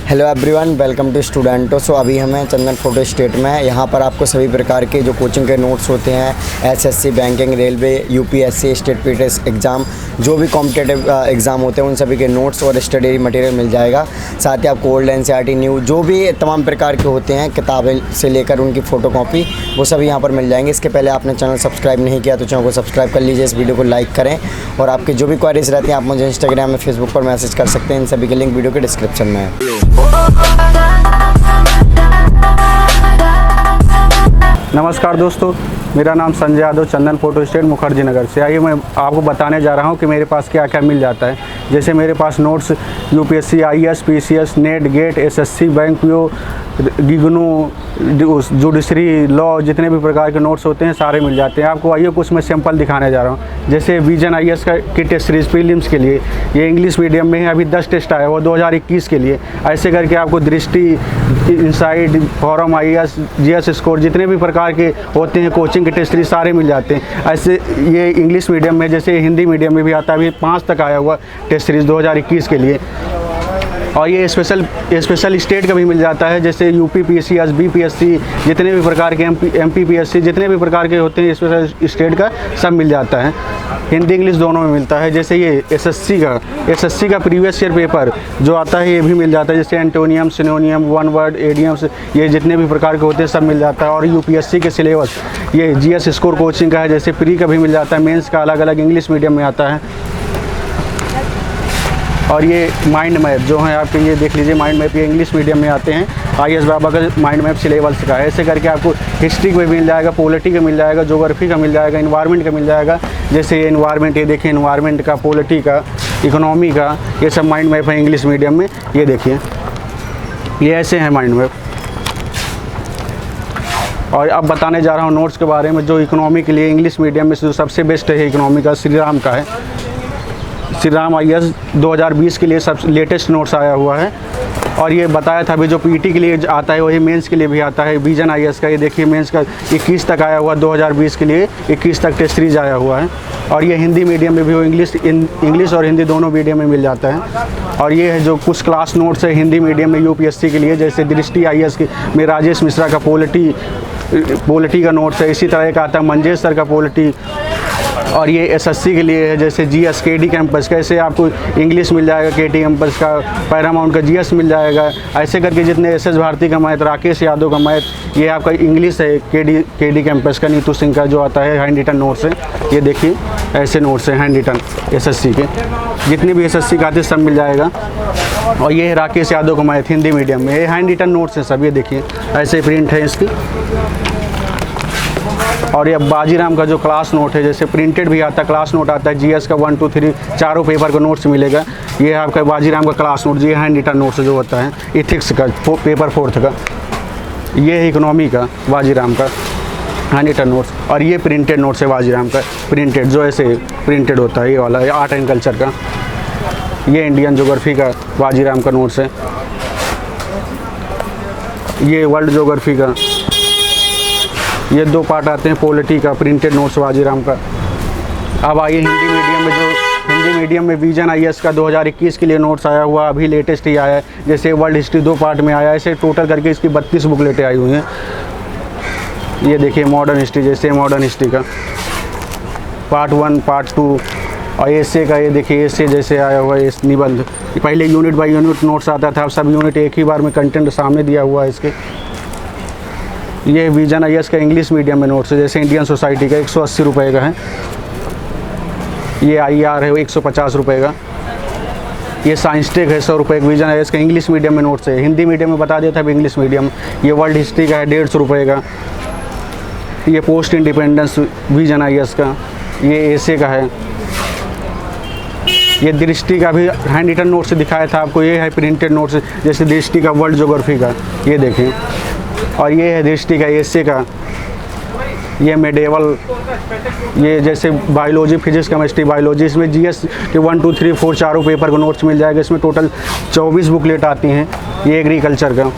Hello everyone, welcome to स्टूडेंटो। So अभी हमें चंदन फोटो स्टेट में यहाँ पर आपको सभी प्रकार के जो कोचिंग के नोट्स होते हैं, SSC, banking, railway, UPSC, state PTS exam, जो भी कॉम्पिटिटिव एग्ज़ाम होते हैं उन सभी के नोट्स और स्टडी मटेरियल मिल जाएगा। साथ ही आपको ओल्ड एनसीईआरटी, न्यू, जो भी तमाम प्रकार के होते हैं किताबें से लेकर उनकी फ़ोटोकॉपी, वो सभी यहाँ पर मिल जाएंगे। इसके पहले आपने चैनल सब्सक्राइब नहीं किया तो चैनल को सब्सक्राइब कर लीजिए, इस वीडियो को लाइक करें और आपकी जो भी क्वेरीज रहती हैं आप मुझे इंस्टाग्राम में, फेसबुक पर मैसेज कर सकते हैं। इन सभी के लिंक वीडियो के डिस्क्रिप्शन में है। नमस्कार दोस्तों, मेरा नाम संजय यादव, चंदन फोटो स्टेट, मुखर्जी नगर से। आइए मैं आपको बताने जा रहा हूं कि मेरे पास क्या क्या मिल जाता है। जैसे मेरे पास notes UPSC, IAS, PCS, NET, GATE, SSC, bank PO, गिगनू, जुडिशरी, लॉ, जितने भी प्रकार के नोट्स होते हैं सारे मिल जाते हैं आपको। आइए कुछ मैं सैंपल दिखाने जा रहा हूँ। जैसे विजन आईएएस की टेस्ट सीरीज प्रीलिम्स के लिए, ये इंग्लिश मीडियम में है, अभी 10 टेस्ट आया वो 2021 के लिए। ऐसे करके आपको Drishti, insight, forum, IAS, GS score, जितने भी प्रकार के होते हैं कोचिंग के टेस्ट सीरीज सारे मिल जाते हैं। ऐसे ये इंग्लिश मीडियम में, जैसे हिंदी मीडियम में भी आता है, अभी 5 तक आया हुआ टेस्ट सीरीज़ 2021 के लिए। और ये स्पेशल स्टेट का भी मिल जाता है, जैसे यूपी पीसीएस, बीपीएससी, जितने भी प्रकार के एमपी पीएससी, जितने भी प्रकार के होते हैं स्पेशल स्टेट का सब मिल जाता है। हिंदी इंग्लिश दोनों में मिलता है। जैसे ये एसएससी का प्रीवियस ईयर पेपर जो आता है ये भी मिल जाता है, जैसे एंटोनियम, सिनोनियम, वन वर्ड, एडियम्स, ये जितने भी प्रकार के होते हैं सब मिल जाता है। और यूपीएससी के सिलेबस ये जीएस स्कोर कोचिंग का है, जैसे प्री का भी मिल जाता है, मेंस का अलग अलग इंग्लिश मीडियम में आता है। और ये माइंड मैप जो है आपके, ये देख लीजिए माइंड मैप, ये इंग्लिश मीडियम में आते हैं। आईएएस बाबा का माइंड मैप सिलेबस का है। ऐसे करके आपको हिस्ट्री का भी मिल जाएगा, पॉलिटी का मिल जाएगा, ज्योग्राफी का मिल जाएगा, इन्वायरमेंट का मिल जाएगा। जैसे ये इन्वायरमेंट, ये देखिए इन्वायरमेंट का, पॉलिटी का, इकोनॉमी का, ये सब माइंड मैप है इंग्लिश मीडियम में। ये देखिए ये ऐसे हैं माइंड मैप। और अब बताने जा रहा हूँ नोट्स के बारे में। जो इकोनॉमी के लिए इंग्लिश मीडियम में जो सबसे बेस्ट है इकोनॉमी का, श्री राम का है। श्री राम आईएएस 2020 के लिए सब लेटेस्ट नोट्स आया हुआ है। और ये बताया था अभी जो पीटी के लिए आता है वही मेंस के लिए भी आता है। विजन आईएएस का ये देखिए मेंस का 21 तक आया हुआ, 2020 के लिए 21 तक टेस्ट सीरीज आया हुआ है। और ये हिंदी मीडियम में भी, वो इंग्लिश और हिंदी दोनों मीडियम में मिल जाता है। और ये है जो कुछ क्लास नोट्स है हिंदी मीडियम में यूपीएससी के लिए, जैसे दृष्टि आईएएस में राजेश मिश्रा का पॉलिटी का नोट्स है। इसी तरह एक आता है मंजेश सर का पॉलिटी। और ये एसएससी के लिए है, जैसे जीएस, केडी कैंपस का, ऐसे आपको इंग्लिश मिल जाएगा, केटी कैंपस का, पैरामाउंट का जीएस मिल जाएगा। ऐसे करके जितने एसएस भारती का मैथ, राकेश यादव का मैथ, ये आपका इंग्लिश है। केडी कैंपस का नीतू सिंह का जो आता है हैंड रिटन नोट्स है। ये देखिए ऐसे नोट्स हैं हैंड रिटन एसएससी के, जितने भी एसएससी का आते सब मिल जाएगा। और ये है राकेश यादव का मैथ हिंदी मीडियम में, ये हैंड रिटन नोट्स हैं सब। ये देखिए ऐसे प्रिंट है इसकी। और ये बाजीराम का जो क्लास नोट है, जैसे प्रिंटेड भी आता है, क्लास नोट आता है, जीएस का 1, 2, 3 चारों पेपर का नोट्स मिलेगा। ये आपका बाजीराम का क्लास नोट, ये हैंड रिटन नोट्स जो होता है। इथिक्स का पेपर 4th का, ये है इकोनॉमी का बाजीराम का हैंड रिटन नोट्स। और ये प्रिंटेड नोट्स है बाजीराम का, प्रिंटेड जो ऐसे प्रिंटेड होता है, ये वाला है आर्ट एंड कल्चर का। ये इंडियन ज्योग्राफी का बाजीराम का नोट्स है। ये वर्ल्ड ज्योग्राफी का, ये 2 पार्ट आते हैं पॉलिटी का, प्रिंटेड नोट्स बाजीराम का। अब आइए हिंदी मीडियम में, जो हिंदी मीडियम में विजन आईएएस का 2021 के लिए नोट्स आया हुआ, अभी लेटेस्ट ही आया है। जैसे वर्ल्ड हिस्ट्री 2 पार्ट में आया है, ऐसे टोटल करके इसकी 32 बुकलेटें आई हुई हैं। ये देखिए मॉडर्न हिस्ट्री, जैसे मॉडर्न हिस्ट्री का पार्ट 1, पार्ट 2। और एसे का ये देखिए एसे जैसे आया हुआ है, निबंध। पहले यूनिट बाई यूनिट नोट्स आता था, अब सब यूनिट एक ही बार में कंटेंट सामने दिया हुआ है इसके। ये विजन आईएएस का इंग्लिश मीडियम में नोट्स है, जैसे इंडियन सोसाइटी का 180 रुपये का है। ये आईआर है 150 रुपये का। ये साइंस टेक है 100 रुपये का। विजन आईएएस का इंग्लिश मीडियम में नोट्स है। हिंदी मीडियम में बता दिया था, अब इंग्लिश मीडियम। ये वर्ल्ड हिस्ट्री का है 150 रुपये का। ये पोस्ट इंडिपेंडेंस विजन आईएएस का, ये एसे का है। ये दृष्टि का भी हैंड रिटन नोट्स दिखाया था आपको, ये है प्रिंटेड नोट्स, जैसे दृष्टि का वर्ल्ड ज्योग्राफी का, ये देखें। और ये है दृष्टि का एसे का, ये मेडिवल, ये जैसे बायोलॉजी, फिजिक्स, केमिस्ट्री, बायोलॉजी, इसमें जीएस के 1, 2, 3, 4 चारों पेपर को नोट्स मिल जाएगा। इसमें टोटल 24 बुकलेट आती हैं। ये एग्रीकल्चर का,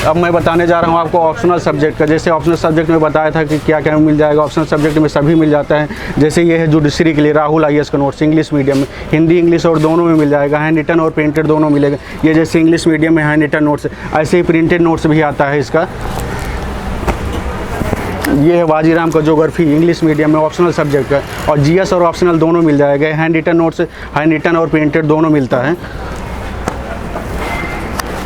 अब मैं बताने जा रहा हूँ आपको ऑप्शनल सब्जेक्ट का। जैसे ऑप्शनल सब्जेक्ट में बताया था कि क्या क्या मिल जाएगा, ऑप्शनल सब्जेक्ट में सभी मिल जाता है। जैसे ये है जुडिशरी के लिए राहुल IAS का नोट्स इंग्लिश मीडियम में, हिंदी इंग्लिश और दोनों में मिल जाएगा, हैंड रिटन और प्रिंटेड दोनों मिलेगा। ये जैसे इंग्लिश मीडियम में हैंड रिटन नोट्स, ऐसे ही प्रिंटेड नोट्स भी आता है इसका। ये है वाजीराम का ज्योग्राफी इंग्लिश मीडियम में ऑप्शनल सब्जेक्ट का, और GS और ऑप्शनल दोनों मिल जाएगा। Hand written notes, hand written और प्रिंटेड दोनों मिलता है।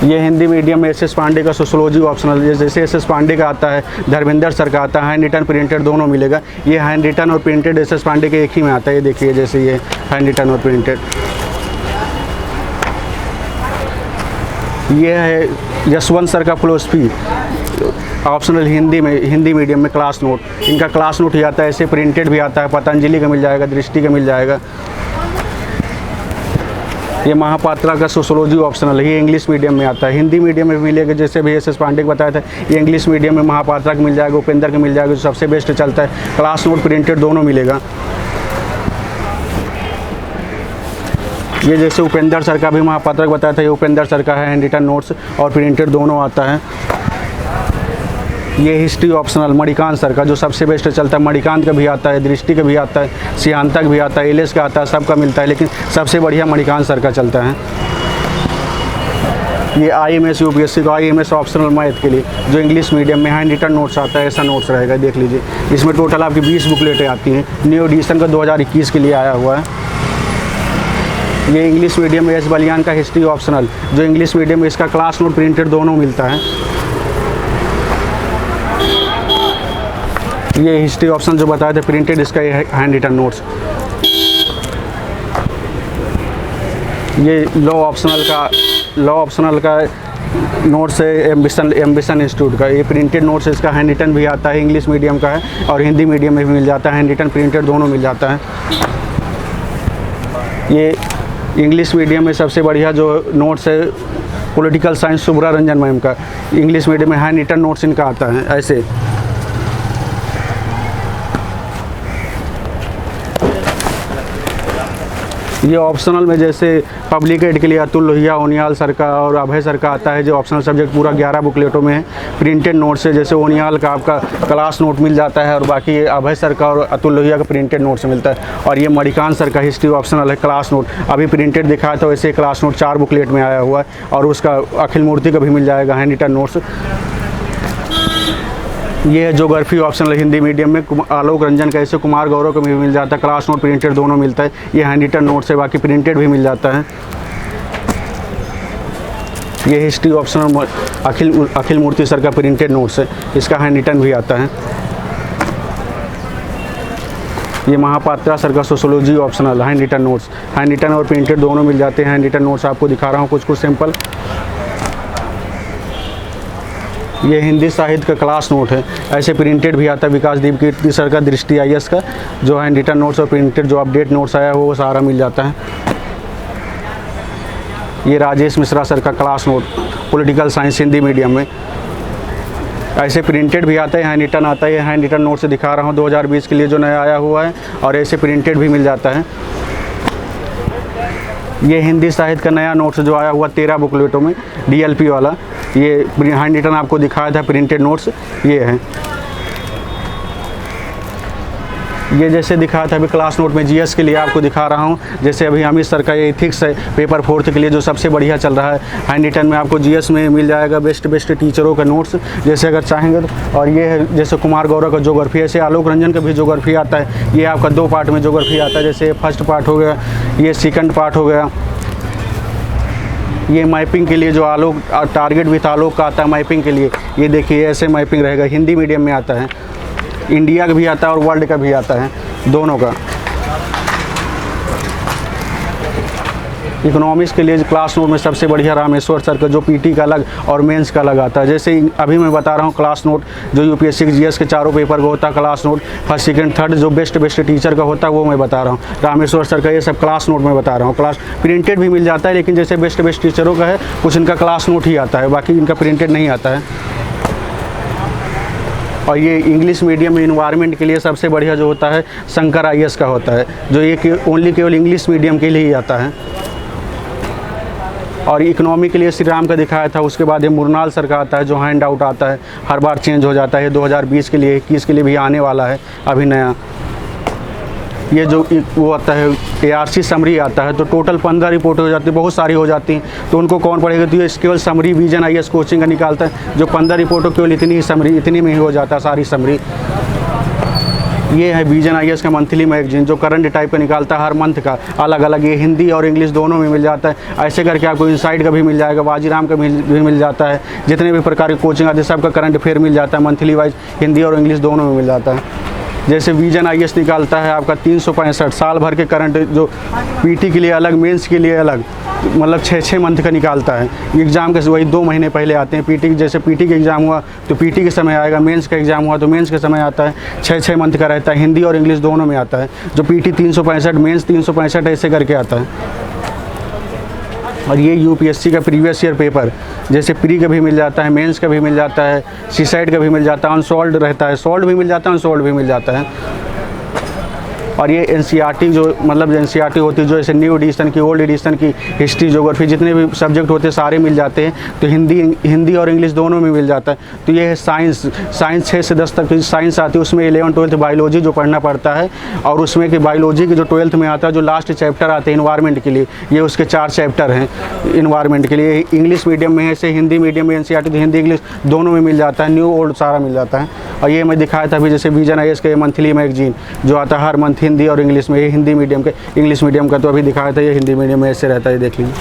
ये हिंदी मीडियम में SS पांडे का सोशोलॉजी ऑप्शनल, जैसे SS पांडे का आता है, धर्मेंद्र सर का आता है, हैंड रिटन प्रिंटेड दोनों मिलेगा। ये हैंड रिटन और प्रिंटेड SS पांडे के एक ही में आता है। ये देखिए जैसे ये हैंड रिटन और प्रिंटेड। ये है यशवंत सर का फिलोसफी ऑप्शनल हिंदी में, हिंदी मीडियम में क्लास नोट। इनका क्लास नोट ही आता है, ऐसे प्रिंटेड भी आता है। पतंजलि का मिल जाएगा, दृष्टि का मिल जाएगा। ये महापात्रा का सोशोलॉजी ऑप्शनल है, ये इंग्लिश मीडियम में आता है। हिंदी मीडियम में भी मिलेगा, जैसे भी SS पांडे को बताया था। ये इंग्लिश मीडियम में महापात्रा का मिल जाएगा, उपेंद्र का मिल जाएगा, जो सबसे बेस्ट चलता है। क्लास नोट प्रिंटेड दोनों मिलेगा। ये जैसे उपेंद्र सर का भी महापात्रा का बताया था, ये उपेंद्र सर का है, हैंड रिटन नोट्स और प्रिंटेड दोनों आता है। ये हिस्ट्री ऑप्शनल मणिकांत सर का, जो सबसे बेस्ट चलता है। मणिकांत का भी आता है, दृष्टि का भी आता है, सियांता का भी आता है, ILS का आता है, सबका मिलता है, लेकिन सबसे बढ़िया मणिकांत सर का चलता है। ये IMS UPSC का IMS ऑप्शनल मैथ के लिए, जो इंग्लिश मीडियम में हैंड रिटन नोट्स आता है, ऐसा नोट्स रहेगा। देख लीजिए, इसमें टोटल आपकी 20 बुकलेटें आती हैं। न्यू एडिशन का 2021 के लिए आया हुआ है। ये इंग्लिश मीडियम में S बलियान का हिस्ट्री ऑप्शनल, जो इंग्लिश मीडियम में इसका क्लास नोट प्रिंटेड दोनों मिलता है। ये हिस्ट्री ऑप्शन जो बताए थे प्रिंटेड, इसका ये हैंड रिटन नोट्स। ये लॉ ऑप्शनल का नोट्स है, एम्बिशन इंस्टीट्यूट का। ये प्रिंटेड नोट्स, इसका हैंड रिटन भी आता है, इंग्लिश मीडियम का है और हिंदी मीडियम में भी मिल जाता है। हैंड रिटन प्रिंटेड दोनों मिल जाता है। ये इंग्लिश मीडियम में सबसे बढ़िया जो नोट्स है political science Shubhra Ranjan ma'am का, इंग्लिश मीडियम में हैंड रिटन नोट्स इनका आता है ऐसे। ये ऑप्शनल में जैसे पब्लिक एड के लिए अतुल लोहिया, ओनियाल सर का और अभय सर का आता है, जो ऑप्शनल सब्जेक्ट पूरा 11 बुकलेटों में है। प्रिंटेड नोट्स है, जैसे ओनियाल का आपका क्लास नोट मिल जाता है और बाकी अभय सर का और अतुल लोहिया का प्रिंटेड नोट्स मिलता है। और ये मणिकांत सर का हिस्ट्री ऑप्शनल है, क्लास नोट अभी प्रिंटेड दिखाया था, वैसे क्लास नोट 4 बुकलेट में आया हुआ है। और उसका अखिल मूर्ति का भी मिल जाएगा हैंड रिटन नोट्स। ये है ज्योग्राफी ऑप्शनल हिंदी मीडियम में, आलोक रंजन का, ऐसे कुमार गौरव को भी मिल जाता है। क्लास नोट प्रिंटेड दोनों मिलता है। ये हैंड रिटन नोट्स है, बाकी प्रिंटेड भी मिल जाता है। ये history optional Akhil Murthy sir का प्रिंटेड नोट्स है, इसका हैंड रिटन भी आता है। ये महापात्रा सर का sociology optional hand written notes, hand written और प्रिंटेड दोनों मिल जाते हैं। हैंड रिटन नोट्स आपको दिखा रहा हूँ कुछ सैंपल। ये हिंदी साहित्य का क्लास नोट है, ऐसे प्रिंटेड भी आता है। विकास दीप कीर्ति सर का दृष्टि IAS का, जो हैंड रिटन नोट्स और प्रिंटेड जो अपडेट नोट्स आया वो सारा मिल जाता है। ये राजेश मिश्रा सर का class note political science Hindi medium में, ऐसे प्रिंटेड भी आता है, हैंड रिटन आता है। ये हैंड रिटन नोट से दिखा रहा हूँ 2020 के लिए जो नया आया हुआ है, और ऐसे प्रिंटेड भी मिल जाता है। ये हिंदी साहित्य का नया नोट्स जो आया हुआ 13 बुकलेटों में, DLP वाला, ये हैंड रिटन आपको दिखाया था प्रिंटेड नोट्स ये है। ये जैसे दिखाया था अभी क्लास नोट में GS के लिए आपको दिखा रहा हूँ। जैसे अभी अमित सर का ये एथिक्स है पेपर 4 के लिए, जो सबसे बढ़िया चल रहा है। हैंड रिटन में आपको GS में मिल जाएगा बेस्ट टीचरों का नोट्स, जैसे अगर चाहेंगे तो। और ये है जैसे कुमार गौरव का ज्योग्राफी, ऐसे आलोक रंजन का भी ज्योग्राफी आता है। ये आपका 2 पार्ट में ज्योग्राफी आता है, जैसे फर्स्ट पार्ट हो गया, ये सेकंड पार्ट हो गया। ये मैपिंग के लिए जो आलोक टारगेट विथ आलोक का आता है मैपिंग के लिए, ये देखिए ऐसे मैपिंग रहेगा। हिंदी मीडियम में आता है, इंडिया का भी आता है और वर्ल्ड का भी आता है, दोनों का। इकोनॉमिक्स के लिए क्लास नोट में सबसे बढ़िया रामेश्वर सर का, जो PT का अलग और मेंस का अलग आता है। जैसे अभी मैं बता रहा हूँ क्लास नोट जो UPSC के GS के चारों पेपर का होता है, class node first second third जो बेस्ट टीचर का होता है वो मैं बता रहा हूँ। रामेश्वर सर का ये सब क्लास नोट में बता रहा हूँ। क्लास प्रिंटेड भी मिल जाता है, लेकिन जैसे बेस्ट टीचरों का है कुछ इनका क्लास नोट ही आता है, बाकी इनका प्रिंटेड नहीं आता है। और ये इंग्लिश मीडियम में इन्वायरमेंट के लिए सबसे बढ़िया जो होता है शंकर IAS का होता है, जो ये ओनली केवल इंग्लिश मीडियम के लिए ही आता है। और इकोनॉमी के लिए श्री राम का दिखाया था। उसके बाद ये मुरनाल सर का आता है जो हैंड आउट आता है, हर बार चेंज हो जाता है। 2020 के लिए, 21 के लिए भी आने वाला है अभी नया। ये जो वो आता है ARC समरी आता है, तो टोटल 15 रिपोर्ट हो जाती है, बहुत सारी हो जाती हैं, तो उनको कौन पढ़ेगा। तो ये केवल समरी विजन IAS कोचिंग का निकालता है, जो 15 रिपोर्टों केवल इतनी ही समरी, इतनी में ही हो जाता है सारी समरी। ये है विजन IAS का मंथली मैगजीन जो करंट टाइप का निकालता है हर मंथ का अलग अलग। ये हिंदी और इंग्लिश दोनों में मिल जाता है। ऐसे करके आपको इनसाइड का भी मिल जाएगा, बाजीराम का भी मिल जाता है। जितने भी प्रकार के कोचिंग आते हैं सबका करंट अफेयर मिल जाता है मंथली वाइज, हिंदी और इंग्लिश दोनों में मिल जाता है। जैसे विजन IAS निकालता है आपका 365 साल भर के करंट, जो PT के लिए अलग, मेंस के लिए अलग, मतलब 6-6 मंथ का निकालता है। एग्ज़ाम के वही 2 महीने पहले आते हैं। PT जैसे PT का एग्ज़ाम हुआ तो PT के समय आएगा, मेंस का एग्ज़ाम हुआ तो मेंस के समय आता है। 6-6 मंथ का रहता है, हिंदी और इंग्लिश दोनों में आता है। जो PT 365, मेंस 365 ऐसे करके आता है। और ये UPSC का प्रीवियस ईयर पेपर, जैसे प्री का भी मिल जाता है, मेंस का भी मिल जाता है, सीसाइड का भी मिल जाता है, अनसॉल्व्ड रहता है, सॉल्व भी मिल जाता है, अनसॉल्व्ड भी मिल जाता है। और ये NCERT जो मतलब NCERT होती है, जो जैसे न्यू एडिशन की, ओल्ड एडिशन की, हिस्ट्री, ज्योग्राफी, जितने भी सब्जेक्ट होते हैं सारे मिल जाते हैं। तो हिंदी और इंग्लिश दोनों में मिल जाता है। तो ये है साइंस 6 से 10 तक साइंस आती है, उसमें 11, 12 बायोलॉजी जो पढ़ना पड़ता है। और उसमें कि बायोलॉजी की जो 12th में आता है, जो लास्ट चैप्टर आते हैं इन्वायरमेंट के लिए, ये उसके 4 चैप्टर हैं इन्वायरमेंट के लिए। इंग्लिश मीडियम में है, ऐसे हिंदी मीडियम में NCERT तो हिंदी इंग्लिश दोनों में मिल जाता है, न्यू ओल्ड सारा मिल जाता है। और ये मैं दिखाया था अभी, जैसे विजन IAS का मंथली मैगजीन जो आता है हर मंथ हिंदी और इंग्लिश में। ये हिंदी मीडियम का, इंग्लिश मीडियम का तो अभी दिखाया था, ये हिंदी मीडियम में ऐसे रहता है, देख लीजिए।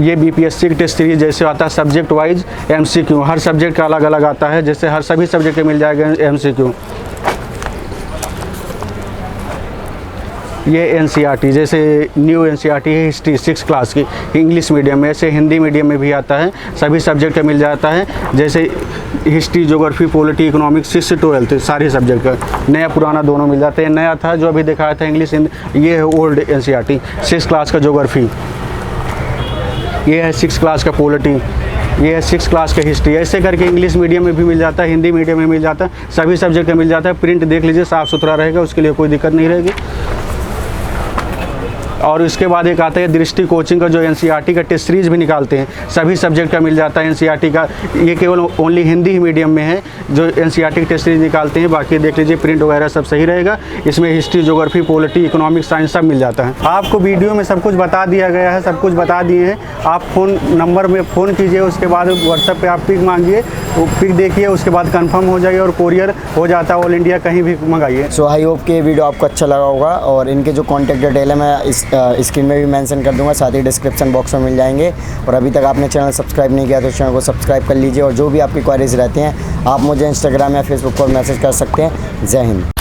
ये BPSC की टेस्ट सीरीज जैसे आता है सब्जेक्ट वाइज MCQ, हर सब्जेक्ट का अलग अलग आता है, जैसे हर सभी सब्जेक्ट के मिल जाएगा MCQ। ये NCERT जैसे न्यू NCERT है हिस्ट्री 6 क्लास की इंग्लिश मीडियम में, ऐसे हिंदी मीडियम में भी आता है, सभी सब्जेक्ट का मिल जाता है। जैसे हिस्ट्री, ज्योग्राफी, पॉलिटी, इकोनॉमिक्स 6 से 12 सारे सब्जेक्ट का नया पुराना दोनों मिल जाते हैं। नया था जो अभी दिखाया था इंग्लिश, ये है ओल्ड NCERT 6 क्लास का ज्योग्राफी, ये है 6 क्लास का पॉलिटी, ये है 6 क्लास का हिस्ट्री। ऐसे करके इंग्लिश मीडियम में भी मिल जाता है, हिंदी मीडियम में मिल जाता है, सभी सब्जेक्ट का मिल जाता है। प्रिंट देख लीजिए, साफ़ सुथरा रहेगा, उसके लिए कोई दिक्कत नहीं रहेगी। और इसके बाद एक आता है दृष्टि कोचिंग का, जो NCERT का टेस्ट सीरीज भी निकालते हैं, सभी सब्जेक्ट का मिल जाता है NCERT का। ये केवल ओनली हिंदी ही मीडियम में है जो NCERT की टेस्ट सीरीज निकालते हैं, बाकी देख लीजिए प्रिंट वगैरह सब सही रहेगा। इसमें history, geography, polity, economics, science सब मिल जाता है। आपको वीडियो में सब कुछ बता दिया गया है, सब कुछ बता दिए हैं। आप फ़ोन नंबर में फ़ोन कीजिए, उसके बाद व्हाट्सएप पे आप पिक मांगिए, वो पिक देखिए, उसके बाद कंफर्म हो जाइए और कोरियर हो जाता है ऑल इंडिया, कहीं भी मंगाइए। सो आई होप कि वीडियो आपको अच्छा लगा होगा, और इनके जो कॉन्टैक्ट डिटेल है मैं इस स्क्रीन में भी मेंशन कर दूंगा, साथ ही डिस्क्रिप्शन बॉक्स में मिल जाएंगे। और अभी तक आपने चैनल सब्सक्राइब नहीं किया तो चैनल को सब्सक्राइब कर लीजिए। और जो भी आपकी क्वारीज रहती हैं आप मुझे इंस्टाग्राम या फेसबुक पर मैसेज कर सकते हैं। जय हिंद।